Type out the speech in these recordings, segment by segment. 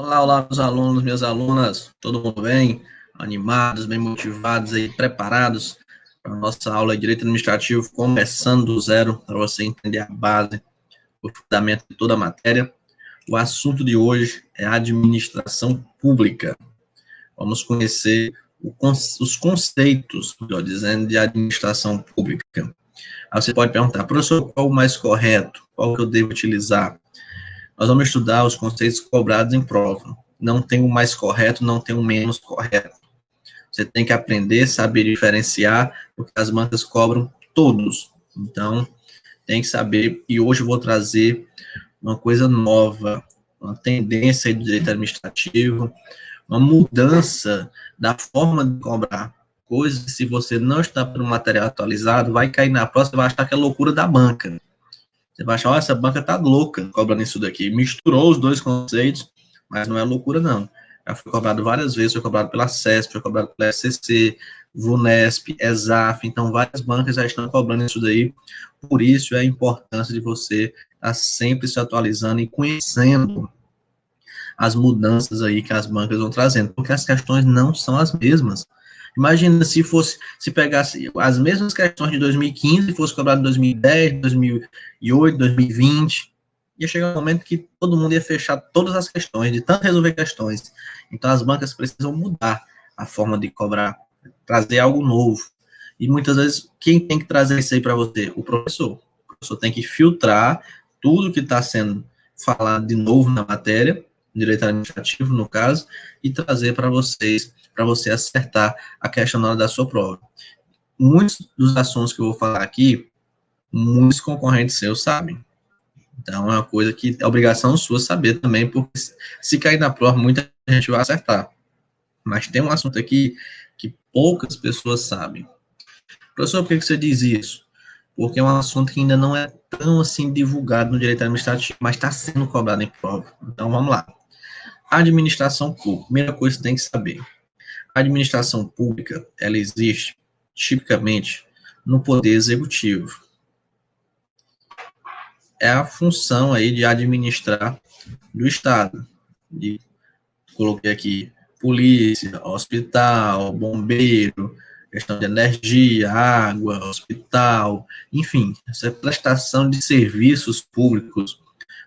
Olá, olá, meus alunos, minhas alunas, todo mundo bem? Animados, bem motivados aí, preparados para a nossa aula de Direito Administrativo, começando do zero, para você entender a base, o fundamento de toda a matéria. O assunto de hoje é administração pública. Vamos conhecer os conceitos, melhor dizendo, de administração pública. Aí você pode perguntar, professor, qual o mais correto? Qual que eu devo utilizar? Nós vamos estudar os conceitos cobrados em prova. Não tem o mais correto, não tem o menos correto. Você tem que aprender, saber diferenciar, porque as bancas cobram todos. Então, tem que saber, e hoje eu vou trazer uma coisa nova, uma tendência do direito administrativo, uma mudança da forma de cobrar. Coisas que, se você não está para um material atualizado, vai cair na próxima, vai achar que é loucura da banca. Você vai achar, essa banca tá louca cobrando isso daqui. Misturou os dois conceitos, mas não é loucura, não. Já foi cobrado várias vezes, foi cobrado pela CESP, foi cobrado pela SCC, VUNESP, ESAF, então várias bancas já estão cobrando isso daí. Por isso é a importância de você estar sempre se atualizando e conhecendo as mudanças aí que as bancas vão trazendo, porque as questões não são as mesmas. Imagina se pegasse as mesmas questões de 2015 e fosse cobrado em 2010, 2008, 2020, ia chegar um momento que todo mundo ia fechar todas as questões, de tanto resolver questões. Então as bancas precisam mudar a forma de cobrar, trazer algo novo. E muitas vezes, quem tem que trazer isso aí para você? O professor. O professor tem que filtrar tudo que está sendo falado de novo na matéria, direito administrativo, no caso, e trazer para vocês, para você acertar a questão na hora da sua prova. Muitos dos assuntos que eu vou falar aqui, muitos concorrentes seus sabem. Então, é uma coisa que é obrigação sua saber também, porque se cair na prova, muita gente vai acertar. Mas tem um assunto aqui que poucas pessoas sabem. Professor, por que você diz isso? Porque é um assunto que ainda não é tão assim divulgado no direito administrativo, mas está sendo cobrado em prova. Então, vamos lá. Administração pública. Primeira coisa que você tem que saber. A administração pública, ela existe tipicamente no poder executivo. É a função aí de administrar do Estado. Coloquei aqui polícia, hospital, bombeiro, questão de energia, água, hospital, enfim, essa prestação de serviços públicos,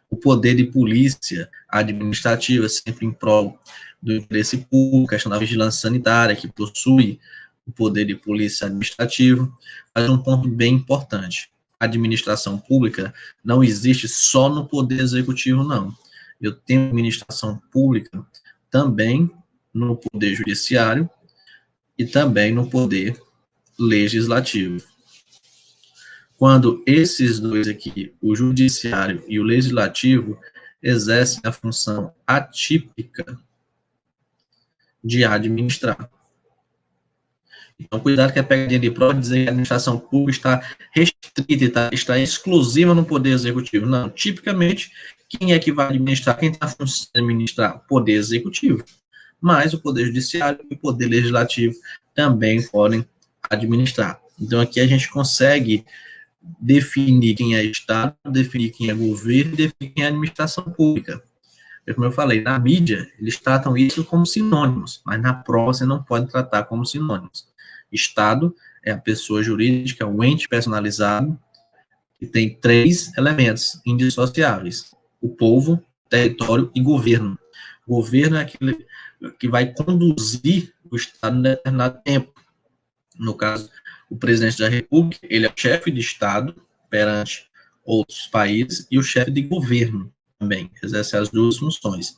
o poder de polícia administrativa, sempre em prol do interesse público, questão da vigilância sanitária, que possui o poder de polícia administrativo, mas um ponto bem importante. A administração pública não existe só no poder executivo, não. Eu tenho administração pública também no poder judiciário e também no poder legislativo. Quando esses dois aqui, o judiciário e o legislativo, exercem a função atípica de administrar. Então, cuidado que a pegadinha de prova dizer que a administração pública está restrita, está exclusiva no poder executivo. Não, tipicamente, quem é que vai administrar? Quem está a função de administrar? O poder executivo. Mas o poder judiciário e o poder legislativo também podem administrar. Então, aqui a gente consegue definir quem é Estado, definir quem é governo, definir quem é administração pública. Como eu falei, na mídia, eles tratam isso como sinônimos, mas na prova você não pode tratar como sinônimos. Estado é a pessoa jurídica, o ente personalizado, que tem três elementos indissociáveis: o povo, território e governo. Governo é aquele que vai conduzir o Estado em determinado tempo. No caso, o presidente da República, ele é o chefe de Estado perante outros países e o chefe de governo também, exerce as duas funções.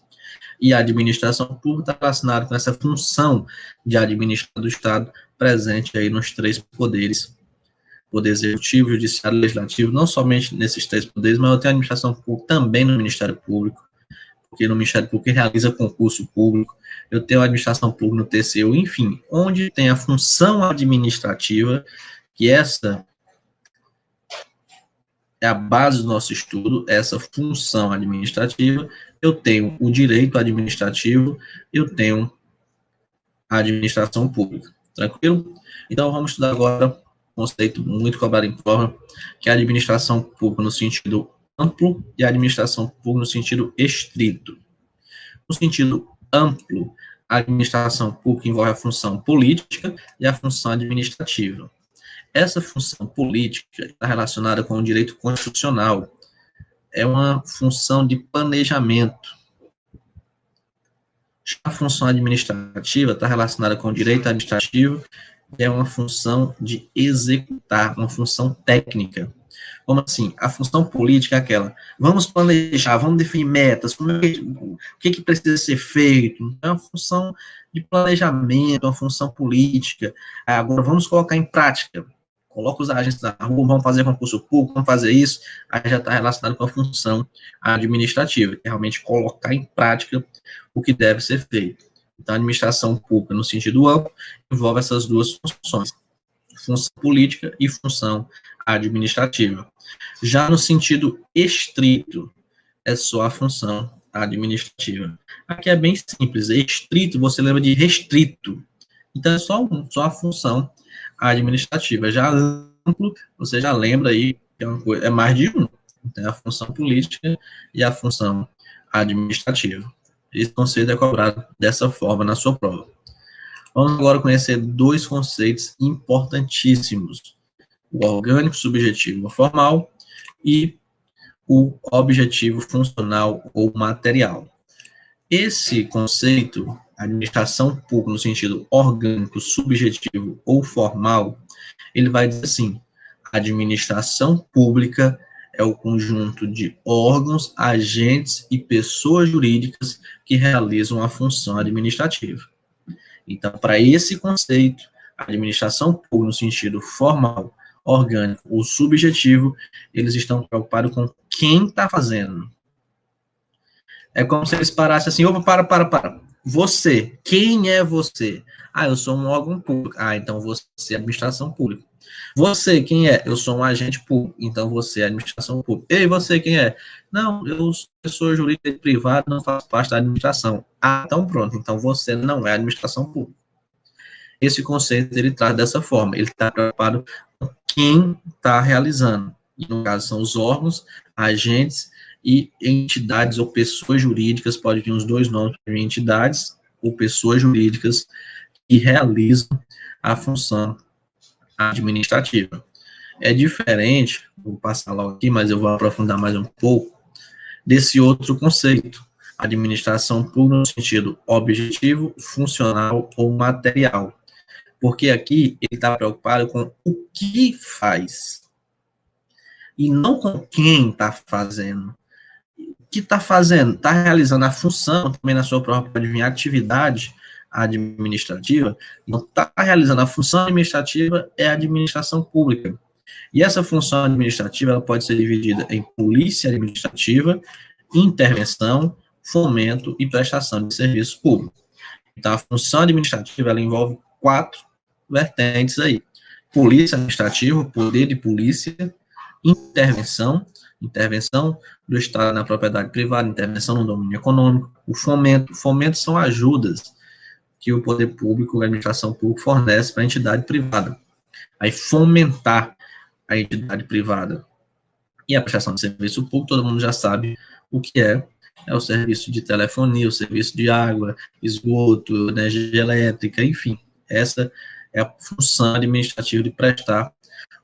E a administração pública está relacionada com essa função de administrar do Estado presente aí nos três poderes, poder executivo, judiciário e legislativo, não somente nesses três poderes, mas eu tenho a administração pública também no Ministério Público, porque no Ministério Público realiza concurso público, eu tenho a administração pública no TCU, enfim, onde tem a função administrativa, que essa é a base do nosso estudo, essa função administrativa, eu tenho o direito administrativo, eu tenho a administração pública. Tranquilo? Então, vamos estudar agora um conceito muito cobrado em prova, que é a administração pública no sentido amplo e a administração pública no sentido estrito. No sentido amplo, a administração pública envolve a função política e a função administrativa. Essa função política está relacionada com o direito constitucional, é uma função de planejamento. A função administrativa está relacionada com o direito administrativo, é uma função de executar, uma função técnica. Como assim? A função política é aquela, vamos planejar, vamos definir metas, o que precisa ser feito. É uma função de planejamento, uma função política. Agora, vamos colocar em prática. Coloca os agentes na rua, vamos fazer concurso público, vamos fazer isso. Aí já está relacionado com a função administrativa, que é realmente colocar em prática o que deve ser feito. Então, a administração pública, no sentido amplo, envolve essas duas funções, função política e função administrativa. Já no sentido estrito, é só a função administrativa. Aqui é bem simples, estrito, você lembra de restrito. Então, é só a função administrativa. Já amplo, você já lembra aí que é mais de um. Então, é a função política e a função administrativa. Esse conceito é cobrado dessa forma na sua prova. Vamos agora conhecer dois conceitos importantíssimos: o orgânico subjetivo formal e o objetivo funcional ou material. Esse conceito, administração pública no sentido orgânico, subjetivo ou formal, ele vai dizer assim: a administração pública é o conjunto de órgãos, agentes e pessoas jurídicas que realizam a função administrativa. Então, para esse conceito, a administração pública no sentido formal, orgânico ou subjetivo, eles estão preocupados com quem está fazendo. É como se eles parassem assim, opa, para. Você, quem é você? Ah, eu sou um órgão público. Ah, então você é administração pública. Você, quem é? Eu sou um agente público. Então você é administração pública. Ei, você, quem é? Não, eu sou pessoa jurídica privada, não faço parte da administração. Ah, então pronto. Então você não é administração pública. Esse conceito, ele traz dessa forma. Ele está preocupado com quem está realizando. E, no caso, são os órgãos, agentes e entidades ou pessoas jurídicas, pode vir os dois nomes, entidades ou pessoas jurídicas que realizam a função administrativa. É diferente, vou passar logo aqui, mas eu vou aprofundar mais um pouco, desse outro conceito, administração pública no sentido objetivo, funcional ou material. Porque aqui ele está preocupado com o que faz, e não com quem está fazendo. O que está fazendo? Está realizando a função, também na sua própria, pode vir atividade administrativa, não está realizando a função administrativa, é a administração pública. E essa função administrativa ela pode ser dividida em polícia administrativa, intervenção, fomento e prestação de serviço público. Então, a função administrativa ela envolve 4 vertentes aí: polícia administrativa, poder de polícia, intervenção do Estado na propriedade privada, intervenção no domínio econômico, o fomento são ajudas que o poder público, a administração pública fornece para a entidade privada. Aí, fomentar a entidade privada. E a prestação de serviço público, todo mundo já sabe o que é o serviço de telefonia, o serviço de água, esgoto, energia elétrica, enfim, essa é a função administrativa de prestar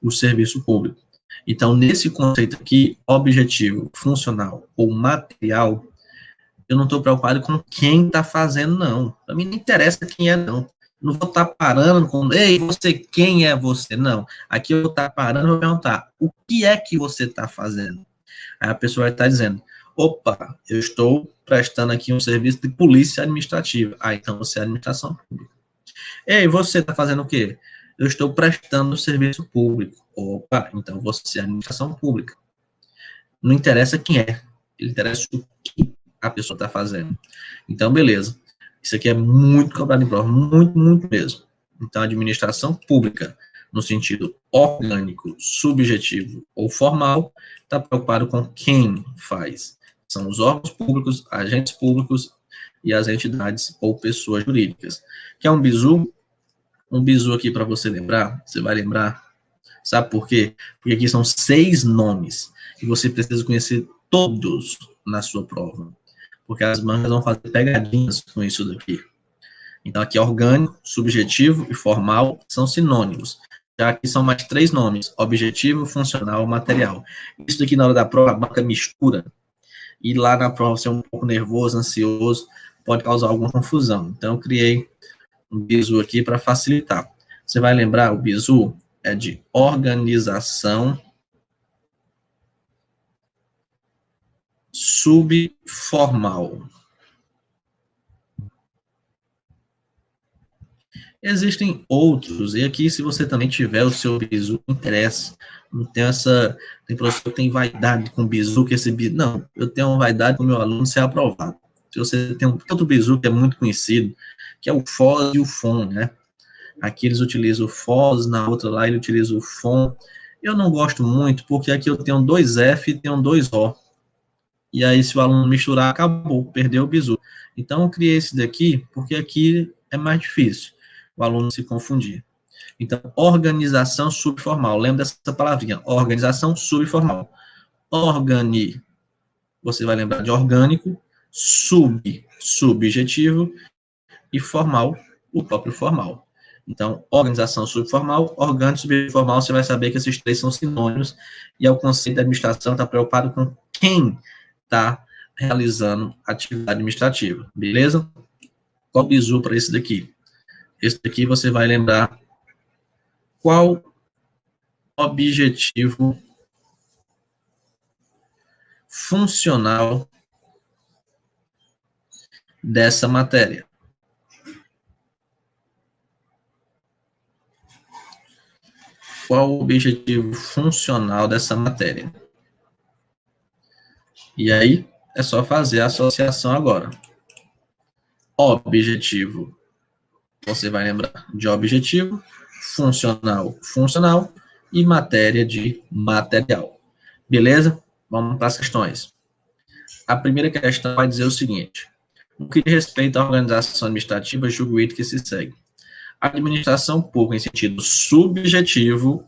o serviço público. Então, nesse conceito aqui, objetivo, funcional ou material, eu não estou preocupado com quem está fazendo, não. Para mim não interessa quem é, não. Não vou estar parando com, ei, você, quem é você? Não. Aqui eu vou estar parando e vou perguntar, o que é que você está fazendo? Aí a pessoa vai estar dizendo, opa, eu estou prestando aqui um serviço de polícia administrativa. Ah, então você é administração pública. Ei, você está fazendo o quê? Eu estou prestando serviço público. Opa, então você é administração pública. Não interessa quem é, interessa o que a pessoa está fazendo. Então, beleza. Isso aqui é muito cobrado em prova, muito mesmo. Então, a administração pública, no sentido orgânico, subjetivo ou formal, está preocupado com quem faz. São os órgãos públicos, agentes públicos e as entidades ou pessoas jurídicas. Que é um bizu? Um bizu aqui para você lembrar, você vai lembrar. Sabe por quê? Porque aqui são 6 nomes e você precisa conhecer todos na sua prova. porque as bancas vão fazer pegadinhas com isso daqui. Então, aqui, orgânico, subjetivo e formal são sinônimos. Já aqui são mais 3 nomes: objetivo, funcional, material. Isso daqui, na hora da prova, a banca mistura. E lá na prova, você é um pouco nervoso, ansioso, pode causar alguma confusão. Então, eu criei um bizu aqui para facilitar. Você vai lembrar, o bizu é de organização subformal. Existem outros, e aqui, se você também tiver o seu bizu, interessa. Não tem tem professor que tem vaidade com bizu, que esse bizu. Não, eu tenho vaidade com o meu aluno ser aprovado. Se você tem outro bizu que é muito conhecido, que é o FOS e o FON, né? Aqui eles utilizam o FOS, na outra lá ele utiliza o FON. Eu não gosto muito, porque aqui eu tenho 2 F e tenho 2 O. E aí, se o aluno misturar, acabou, perdeu o bizu. Então, eu criei esse daqui, porque aqui é mais difícil o aluno se confundir. Então, organização subformal. Lembra dessa palavrinha, organização subformal. Organi, você vai lembrar de orgânico, subjetivo, e formal, o próprio formal. Então, organização subformal, orgânico, subformal, você vai saber que esses 3 são sinônimos, e é o conceito da administração está preocupado com quem está realizando atividade administrativa, beleza? Qual o bizu para esse daqui? Esse daqui você vai lembrar qual objetivo funcional dessa matéria. Qual o objetivo funcional dessa matéria? E aí, é só fazer a associação agora. Objetivo, você vai lembrar de objetivo, funcional, funcional, e matéria de material. Beleza? Vamos para as questões. A primeira questão vai dizer o seguinte: no que diz respeito à organização administrativa, julgo o item que se segue. A administração pública, em sentido subjetivo,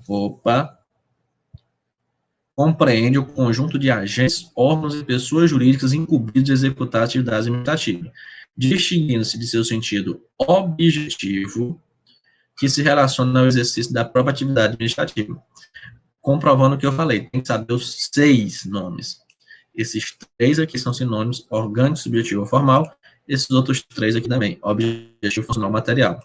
compreende o conjunto de agentes, órgãos e pessoas jurídicas incumbidos de executar atividades administrativas, distinguindo-se de seu sentido objetivo, que se relaciona ao exercício da própria atividade administrativa. Comprovando o que eu falei, tem que saber os 6 nomes. Esses 3 aqui são sinônimos: orgânico, subjetivo, formal. Esses outros 3 aqui também, objetivo, funcional, material.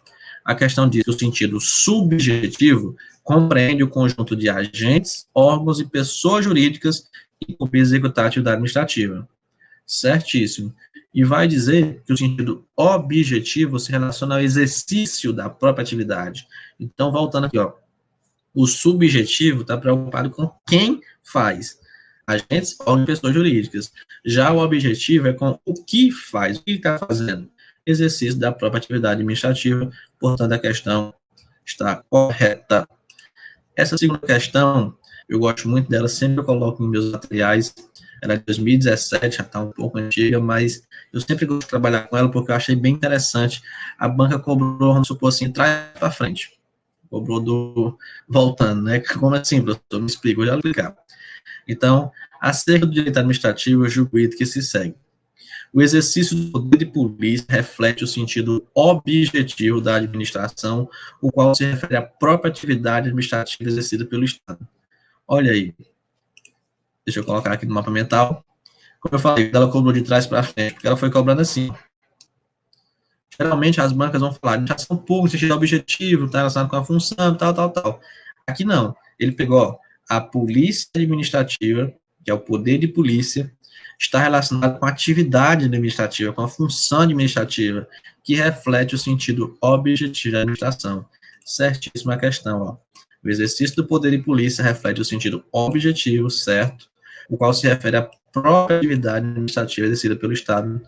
A questão diz que o sentido subjetivo compreende o conjunto de agentes, órgãos e pessoas jurídicas incumbidas de executar a atividade administrativa. Certíssimo. E vai dizer que o sentido objetivo se relaciona ao exercício da própria atividade. Então, voltando aqui, ó, o subjetivo está preocupado com quem faz. Agentes, órgãos e pessoas jurídicas. Já o objetivo é com o que faz, o que está fazendo. Exercício da própria atividade administrativa, portanto, a questão está correta. Essa segunda questão, eu gosto muito dela, sempre eu coloco em meus materiais. Ela é de 2017, já está um pouco antiga, mas eu sempre gosto de trabalhar com ela porque eu achei bem interessante. A banca cobrou, vamos supor assim, trás para frente. Cobrou voltando, né? Como assim, professor? Me explica, vou já explicar. Então, acerca do direito administrativo, eu julgo que se segue. O exercício do poder de polícia reflete o sentido objetivo da administração, o qual se refere à própria atividade administrativa exercida pelo Estado. Olha aí. Deixa eu colocar aqui no mapa mental. Como eu falei, ela cobrou de trás para frente, porque ela foi cobrando assim. Geralmente as bancas vão falar, administração pública, sentido objetivo, está relacionado com a função, tal. Aqui não. Ele pegou, ó, a polícia administrativa, que é o poder de polícia, está relacionado com a atividade administrativa, com a função administrativa, que reflete o sentido objetivo da administração. Certíssima questão, ó. O exercício do poder de polícia reflete o sentido objetivo, certo, o qual se refere à própria atividade administrativa exercida pelo Estado.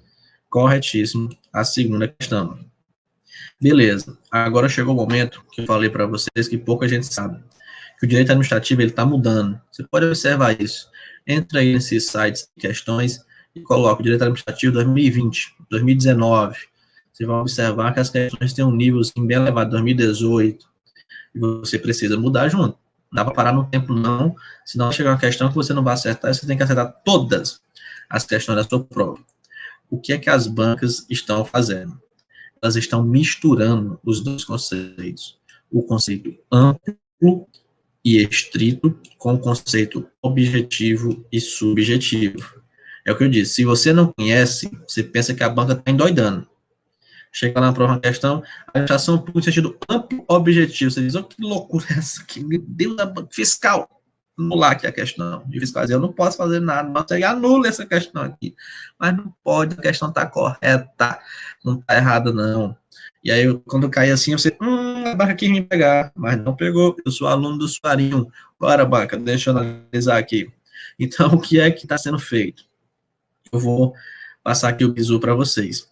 Corretíssimo. A segunda questão. Beleza. Agora chegou o momento que eu falei para vocês que pouca gente sabe. Que o direito administrativo ele está mudando. Você pode observar isso. Entra aí nesses sites de questões e coloca o direito administrativo 2020, 2019. Você vai observar que as questões têm um nível assim, bem elevado, 2018. E você precisa mudar junto. Não dá para parar no tempo, não. Senão chegar uma questão que você não vai acertar, você tem que acertar todas as questões da sua prova. o que é que as bancas estão fazendo? Elas estão misturando os dois conceitos. O conceito amplo e estrito com o conceito objetivo e subjetivo. É o que eu disse, se você não conhece, você pensa que a banca está endoidando. Chega lá na próxima questão, a administração pública no sentido amplo objetivo. Você diz, oh, que loucura é essa aqui, meu Deus, a banca fiscal. Anular aqui a questão de fiscalizar. Eu não posso fazer nada, não sei, anula essa questão aqui. Mas não pode, a questão está correta, não está errada, não. E aí, quando cai assim, você, a banca quis me pegar, mas não pegou, eu sou aluno do Suarinho. Bora, banca, deixa eu analisar aqui. Então, o que é que está sendo feito? Eu vou passar aqui o bizu para vocês.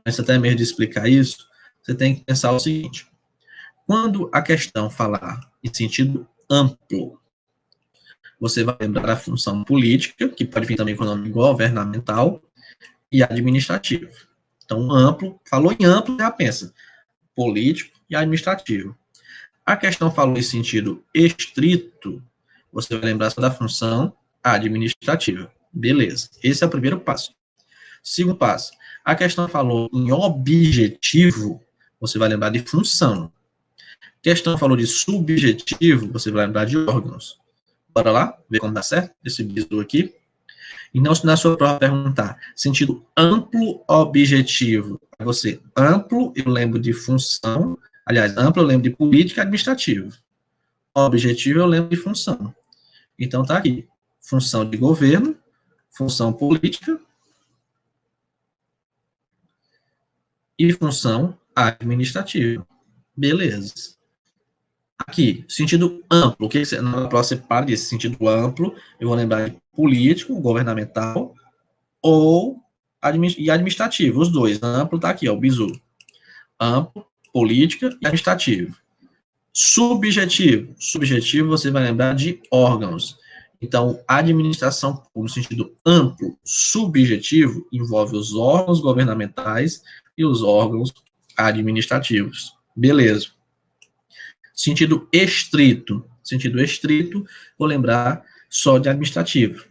Antes até mesmo de explicar isso, você tem que pensar o seguinte: quando a questão falar em sentido amplo, você vai lembrar da função política, que pode vir também com o nome governamental, e administrativo. Então, amplo, falou em amplo, já pensa, político e administrativo. A questão falou em sentido estrito, você vai lembrar só da função administrativa. Beleza, esse é o primeiro passo. Segundo passo, a questão falou em objetivo, você vai lembrar de função. A questão falou de subjetivo, você vai lembrar de órgãos. Bora lá, ver como dá certo esse bizu aqui. Então, se na sua prova perguntar sentido amplo objetivo, para você, amplo, eu lembro de função, aliás, amplo eu lembro de política administrativa. Objetivo eu lembro de função. Então, tá aqui, função de governo, função política e função administrativa. Beleza. Aqui, sentido amplo, o que você, na prova você para desse sentido amplo, eu vou lembrar de político, governamental, ou administrativo, os dois. Amplo tá aqui, ó, o bizu. Amplo, política e administrativo. Subjetivo você vai lembrar de órgãos. Então, administração no sentido amplo, subjetivo, envolve os órgãos governamentais e os órgãos administrativos. Beleza. Sentido estrito, vou lembrar só de administrativo.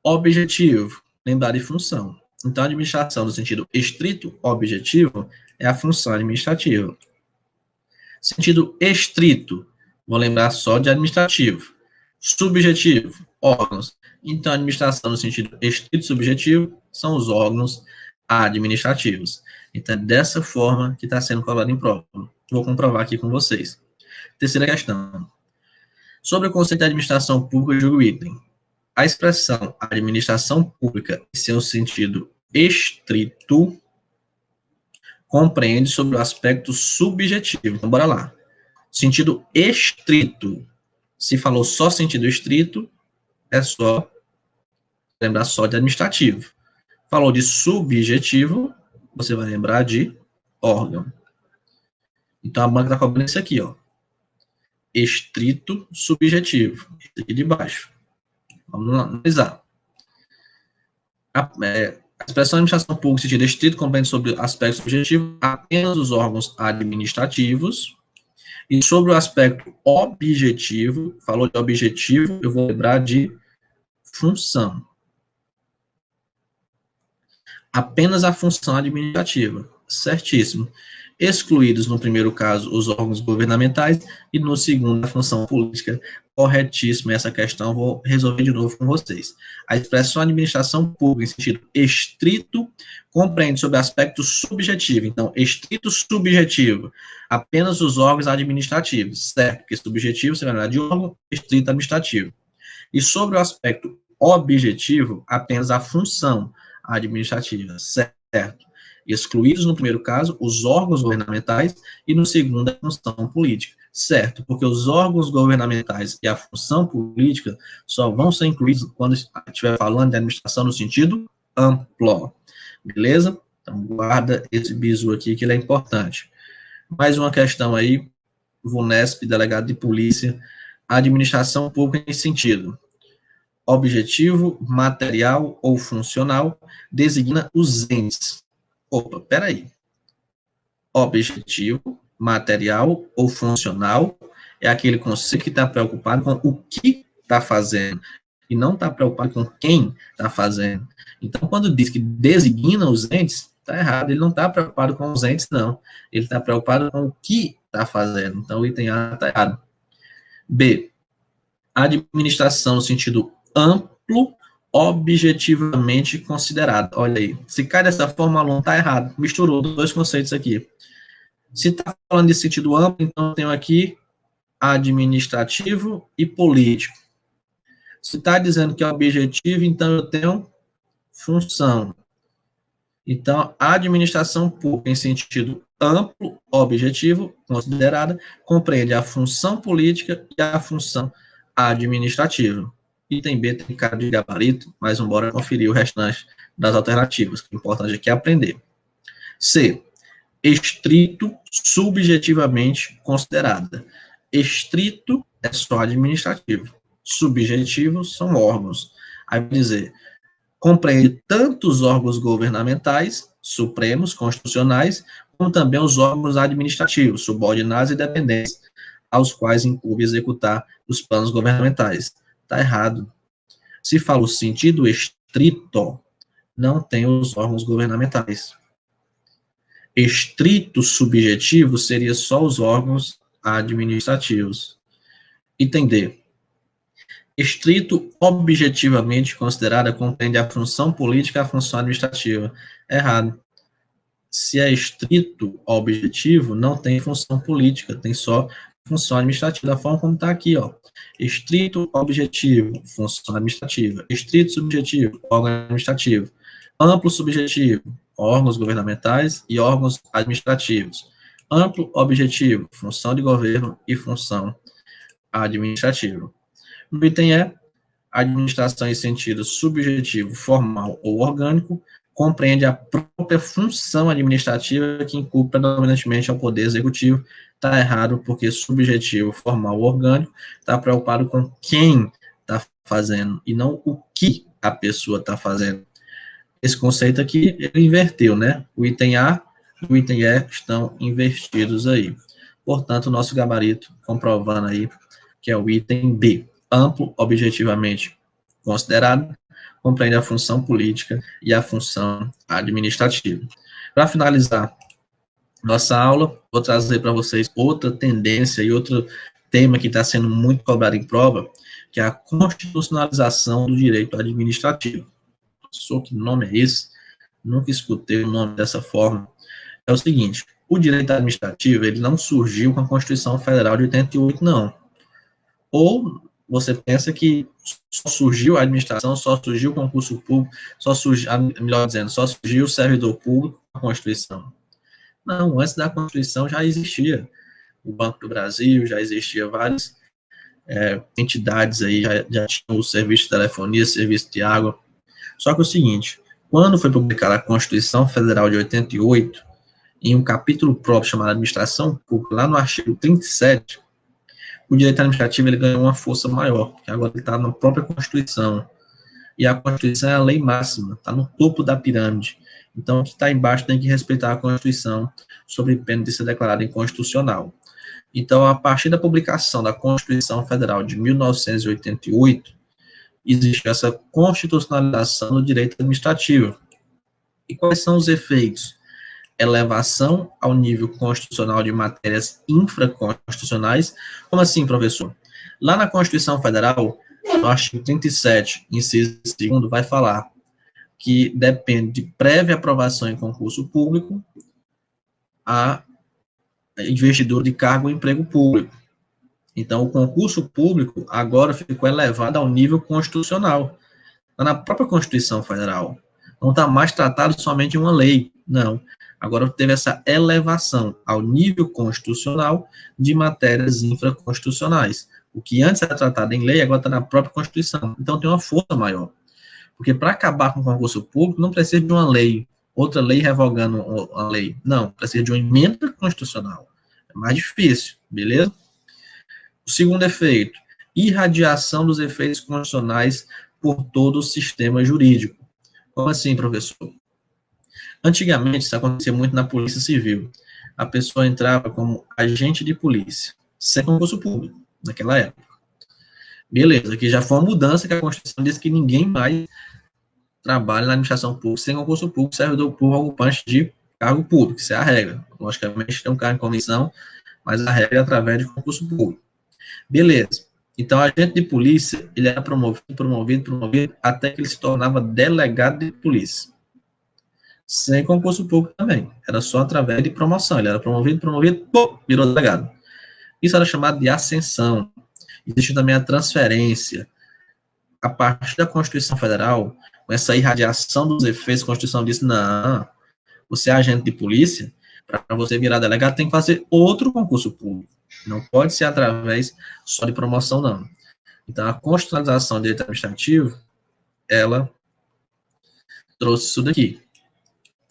Objetivo, lembrar de função. Então, a administração, no sentido estrito, objetivo, é a função administrativa. Sentido estrito, vou lembrar só de administrativo. Subjetivo, órgãos. Então, a administração, no sentido estrito subjetivo, são os órgãos administrativos. Então, é dessa forma que está sendo cobrado em prova. Vou comprovar aqui com vocês. Terceira questão. Sobre o conceito de administração pública, eu julgo o item. A expressão administração pública, em seu sentido estrito, compreende sobre o aspecto subjetivo. Então, bora lá. Sentido estrito. Se falou só sentido estrito, é só lembrar só de administrativo. Falou de subjetivo, você vai lembrar de órgão. Então, a banca está cobrando isso aqui, ó. Estrito subjetivo. Esse aqui de baixo. Vamos analisar. A expressão administração pública, sentido estrito, compreende sobre aspecto subjetivo apenas os órgãos administrativos. E sobre o aspecto objetivo, falou de objetivo, eu vou lembrar de função. Apenas a função administrativa. Certíssimo. Excluídos, no primeiro caso, os órgãos governamentais e, no segundo, a função política. Corretíssimo essa questão, vou resolver de novo com vocês. A expressão administração pública, em sentido estrito, compreende sobre aspecto subjetivo. Então, estrito subjetivo, apenas os órgãos administrativos, certo? Porque subjetivo, você vai lembrar de órgão, estrito administrativo. E sobre o aspecto objetivo, apenas a função administrativa, certo? Excluídos, no primeiro caso, os órgãos governamentais e, no segundo, a função política. Certo, porque os órgãos governamentais e a função política só vão ser incluídos quando estiver falando de administração no sentido amplo. Beleza? Então, guarda esse bizu aqui, que ele é importante. Mais uma questão aí, VUNESP, delegado de polícia, administração pública em sentido objetivo, material ou funcional, designa os entes. Opa, peraí. Objetivo, material ou funcional é aquele conceito que está preocupado com o que está fazendo. e não está preocupado com quem está fazendo. Então, quando diz que designa os entes, está errado. Ele não está preocupado com os entes, não. Ele está preocupado com o que está fazendo. Então, o item A está errado. B. Administração no sentido amplo, objetivamente considerada. Olha aí. Se cai dessa forma, o aluno está errado. Misturou dois conceitos aqui. Se está falando de sentido amplo, então eu tenho aqui administrativo e político. Se está dizendo que é objetivo, então eu tenho função. Então, a administração pública, em sentido amplo, objetivo, considerada, compreende a função política e a função administrativa. Item B tem cara de gabarito, mas vamos embora conferir o restante das alternativas, que o importante aqui é aprender. C. Estrito, subjetivamente considerada. Estrito é só administrativo. Subjetivo são órgãos. Aí vai dizer, compreende tanto os órgãos governamentais, supremos, constitucionais, como também os órgãos administrativos, subordinados e dependentes, aos quais incumbe executar os planos governamentais. Está errado. Se fala o sentido estrito, não tem os órgãos governamentais. Estrito subjetivo seria só os órgãos administrativos. Item D. Estrito objetivamente considerada compreende a função política e a função administrativa. Errado. Se é estrito objetivo, não tem função política, tem só função administrativa, da forma como está aqui, ó. Estrito objetivo, função administrativa. Estrito subjetivo, órgão administrativo. Amplo subjetivo, órgãos governamentais e órgãos administrativos. Amplo objetivo, função de governo e função administrativa. No item E, administração em sentido subjetivo, formal ou orgânico, compreende a própria função administrativa que incumbe predominantemente ao Poder Executivo. Está errado, porque subjetivo, formal ou orgânico está preocupado com quem está fazendo e não o que a pessoa está fazendo. Esse conceito aqui, ele inverteu, né? O item A e o item E estão invertidos aí. Portanto, o nosso gabarito, comprovando aí, que é o item B. Amplo, objetivamente considerado, compreende a função política e a função administrativa. Para finalizar nossa aula, vou trazer para vocês outra tendência e outro tema que está sendo muito cobrado em prova, que é a constitucionalização do direito administrativo. Professor, que nome é esse? Nunca escutei o nome dessa forma. É o seguinte, o direito administrativo, ele não surgiu com a Constituição Federal de 88, não. Ou você pensa que só surgiu a administração, só surgiu o concurso público, só surgiu, melhor dizendo, só surgiu o servidor público com a Constituição. Não, antes da Constituição já existia o Banco do Brasil, já existia várias entidades aí, já tinham o serviço de telefonia, serviço de água. Só que é o seguinte, quando foi publicada a Constituição Federal de 88, em um capítulo próprio chamado Administração Pública, lá no artigo 37, o direito administrativo ele ganhou uma força maior, porque agora ele está na própria Constituição. E a Constituição é a lei máxima, está no topo da pirâmide. Então, o que está embaixo tem que respeitar a Constituição, sob pena de ser declarado inconstitucional. Então, a partir da publicação da Constituição Federal de 1988, existe essa constitucionalização do direito administrativo. E quais são os efeitos? Elevação ao nível constitucional de matérias infraconstitucionais. Como assim, professor? Lá na Constituição Federal, no artigo 37, inciso 2º, vai falar que depende de prévia aprovação em concurso público a investidura de cargo ou emprego público. Então, o concurso público agora ficou elevado ao nível constitucional. Está na própria Constituição Federal. Não está mais tratado somente em uma lei, não. Agora teve essa elevação ao nível constitucional de matérias infraconstitucionais. O que antes era tratado em lei, agora está na própria Constituição. Então tem uma força maior. Porque para acabar com o concurso público, não precisa de uma lei, outra lei revogando a lei. Não, precisa de uma emenda constitucional. É mais difícil, beleza? O segundo efeito, irradiação dos efeitos constitucionais por todo o sistema jurídico. Como assim, professor? Antigamente, isso acontecia muito na Polícia Civil. A pessoa entrava como agente de polícia, sem concurso público, naquela época. Beleza, aqui já foi uma mudança que a Constituição diz que ninguém mais trabalha na administração pública sem concurso público, servidor público, ocupante de cargo público. Isso é a regra. Logicamente, tem um cargo em comissão, mas a regra é através de concurso público. Beleza. Então, agente de polícia, ele era promovido, até que ele se tornava delegado de polícia. Sem concurso público também. Era só através de promoção. Ele era promovido, pô, virou delegado. Isso era chamado de ascensão. Existe também a transferência. A partir da Constituição Federal, com essa irradiação dos efeitos, a Constituição diz, não, você é agente de polícia, para você virar delegado, tem que fazer outro concurso público. Não pode ser através só de promoção, não. Então, a constitucionalização do direito administrativo, ela trouxe isso daqui,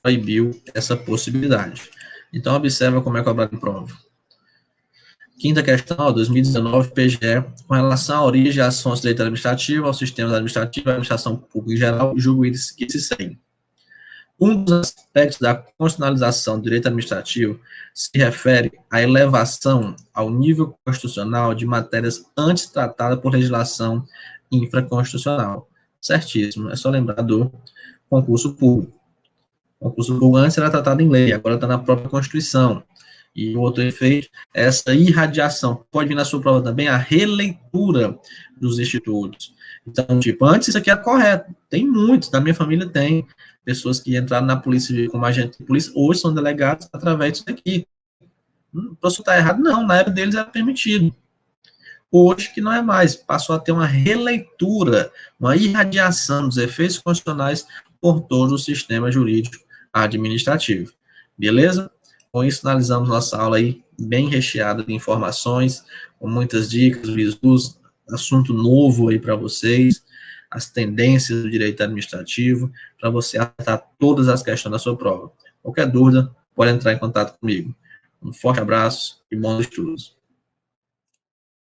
proibiu essa possibilidade. Então, observa como é cobrado em prova. Quinta questão, 2019, PGE, com relação à origem de ações de direito administrativo, aos sistemas administrativos, à administração pública em geral, julgo que se seguem. Um dos aspectos da constitucionalização do direito administrativo se refere à elevação ao nível constitucional de matérias antes tratadas por legislação infraconstitucional. Certíssimo, é só lembrar do concurso público. O concurso público antes era tratado em lei, agora está na própria Constituição. E o outro efeito é essa irradiação. Pode vir na sua prova também a releitura dos institutos. Então, tipo, antes isso aqui era correto. Tem muitos, da minha família tem pessoas que entraram na polícia como agente de polícia, hoje são delegados através disso aqui. O professor está errado? Não, na época deles era permitido. Hoje que não é mais, passou a ter uma releitura, uma irradiação dos efeitos constitucionais por todo o sistema jurídico administrativo. Beleza? Com isso, finalizamos nossa aula aí, bem recheada de informações, com muitas dicas, visus, assunto novo aí para vocês, as tendências do direito administrativo, para você acertar todas as questões da sua prova. Qualquer dúvida, pode entrar em contato comigo. Um forte abraço e bons estudos.